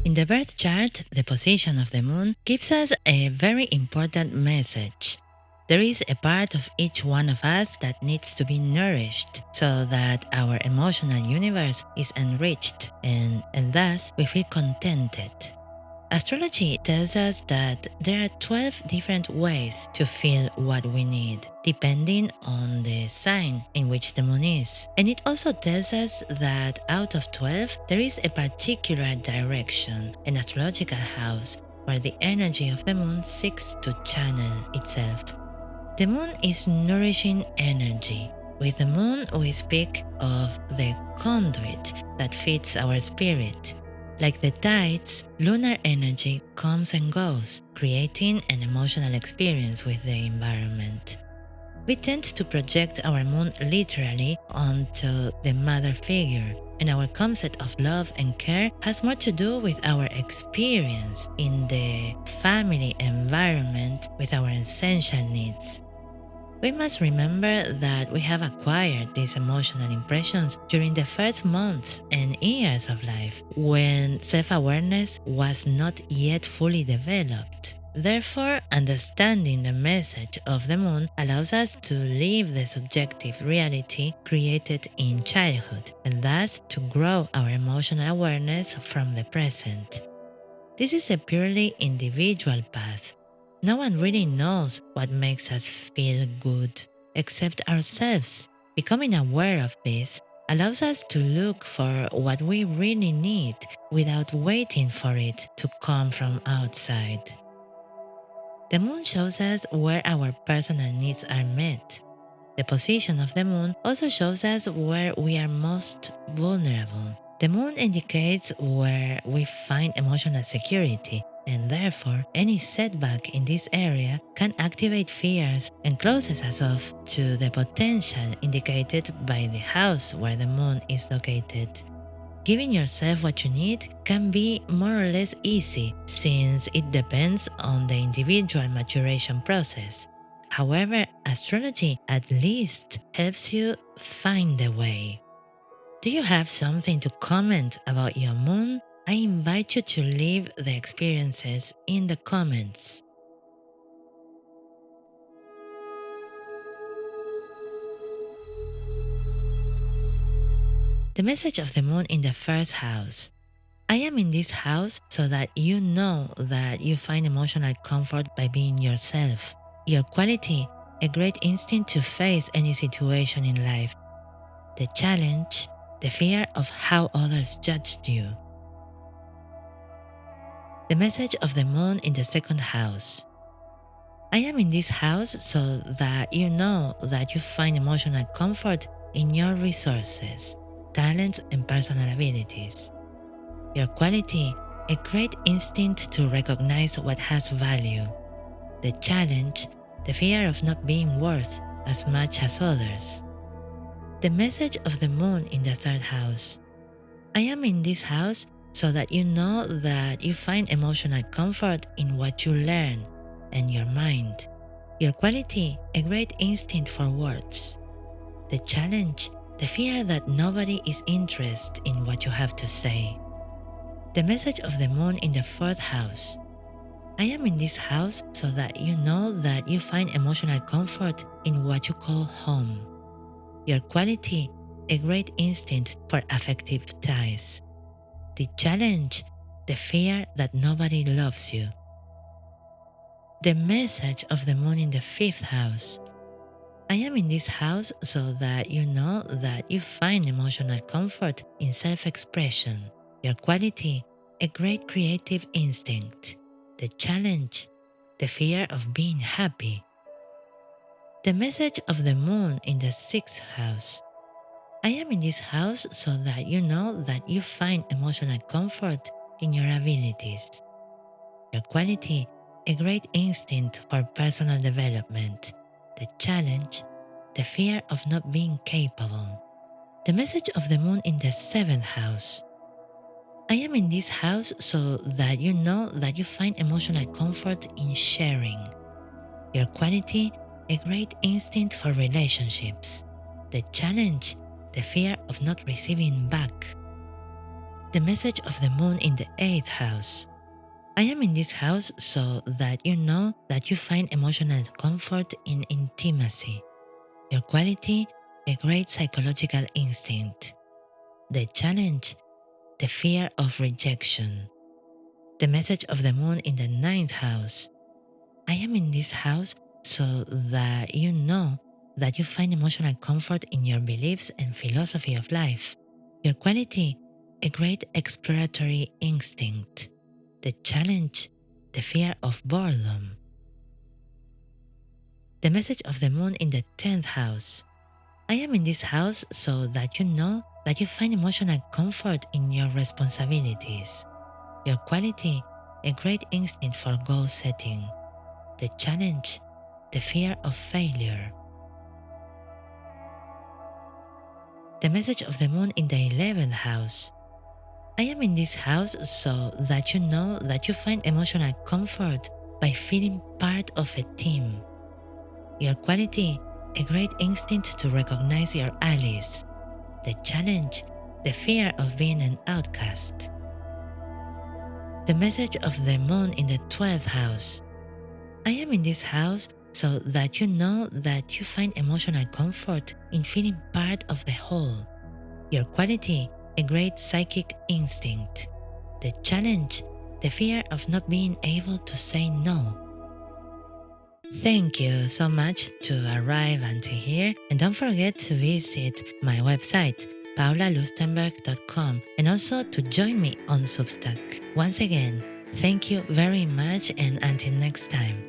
In the birth chart, the position of the moon gives us a very important message. There is a part of each one of us that needs to be nourished so that our emotional universe is enriched and thus we feel contented. Astrology tells us that there are 12 different ways to feel what we need, depending on the sign in which the moon is. And it also tells us that out of 12, there is a particular direction, an astrological house, where the energy of the moon seeks to channel itself. The moon is nourishing energy. With the moon, we speak of the conduit that feeds our spirit. Like the tides, lunar energy comes and goes, creating an emotional experience with the environment. We tend to project our moon literally onto the mother figure, and our concept of love and care has more to do with our experience in the family environment with our essential needs. We must remember that we have acquired these emotional impressions during the first months and years of life, when self-awareness was not yet fully developed. Therefore, understanding the message of the moon allows us to live the subjective reality created in childhood, and thus to grow our emotional awareness from the present. This is a purely individual path. No one really knows what makes us feel good except ourselves. Becoming aware of this allows us to look for what we really need without waiting for it to come from outside. The moon shows us where our personal needs are met. The position of the moon also shows us where we are most vulnerable. The moon indicates where we find emotional security, and therefore any setback in this area can activate fears and closes us off to the potential indicated by the house where the moon is located. Giving yourself what you need can be more or less easy since it depends on the individual maturation process. However, astrology at least helps you find the way. Do you have something to comment about your moon? I invite you to leave the experiences in the comments. The message of the moon in the first house. I am in this house so that you know that you find emotional comfort by being yourself. Your quality, a great instinct to face any situation in life. The challenge, the fear of how others judged you. The message of the moon in the second house. I am in this house so that you know that you find emotional comfort in your resources, talents, and personal abilities. Your quality, a great instinct to recognize what has value. The challenge, the fear of not being worth as much as others. The message of the moon in the third house. I am in this house so that you know that you find emotional comfort in what you learn and your mind. Your quality, a great instinct for words. The challenge, the fear that nobody is interested in what you have to say. The message of the moon in the fourth house. I am in this house so that you know that you find emotional comfort in what you call home. Your quality, a great instinct for affective ties. The challenge, the fear that nobody loves you. The message of the moon in the fifth house. I am in this house so that you know that you find emotional comfort in self-expression. Your quality, a great creative instinct. The challenge, the fear of being happy. The message of the moon in the sixth house. I am in this house so that you know that you find emotional comfort in your abilities. Your quality, a great instinct for personal development. The challenge, the fear of not being capable. The message of the moon in the seventh house. I am in this house so that you know that you find emotional comfort in sharing. Your quality, a great instinct for relationships. The challenge, the fear of not receiving back. The message of the moon in the 8th house. I am in this house so that you know that you find emotional comfort in intimacy. Your quality, a great psychological instinct. The challenge, the fear of rejection. The message of the moon in the 9th house. I am in this house so that you know that you find emotional comfort in your beliefs and philosophy of life. Your quality, a great exploratory instinct. The challenge, the fear of boredom. The message of the moon in the 10th house. I am in this house so that you know that you find emotional comfort in your responsibilities. Your quality, a great instinct for goal setting. The challenge, the fear of failure. The message of the moon in the 11th house. I am in this house so that you know that you find emotional comfort by feeling part of a team. Your quality, a great instinct to recognize your allies. The challenge, the fear of being an outcast. The message of the moon in the 12th house. I am in this house so that you know that you find emotional comfort in feeling part of the whole. Your quality, a great psychic instinct. The challenge, the fear of not being able to say no. Thank you so much to arrive until here, and don't forget to visit my website paulalustenberg.com and also to join me on Substack. Once again, thank you very much, and until next time.